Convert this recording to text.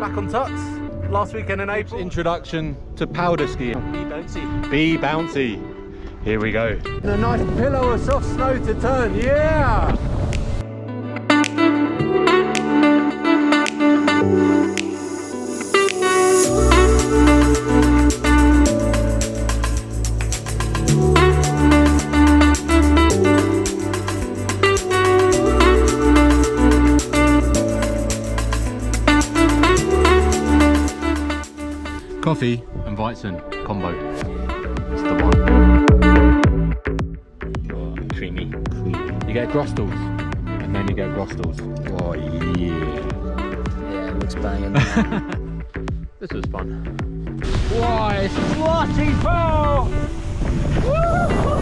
back on Tux. Last weekend in April. Introduction to powder skiing. Be bouncy. Be bouncy. Here we go. And a nice pillow of soft snow to turn, yeah! Coffee and Weizen combo. It's the one. Oh, creamy. You get gröstls, and then you get gröstls. Oh yeah. Yeah, it looks banging. This was fun. Why, it's bloody full! Woo!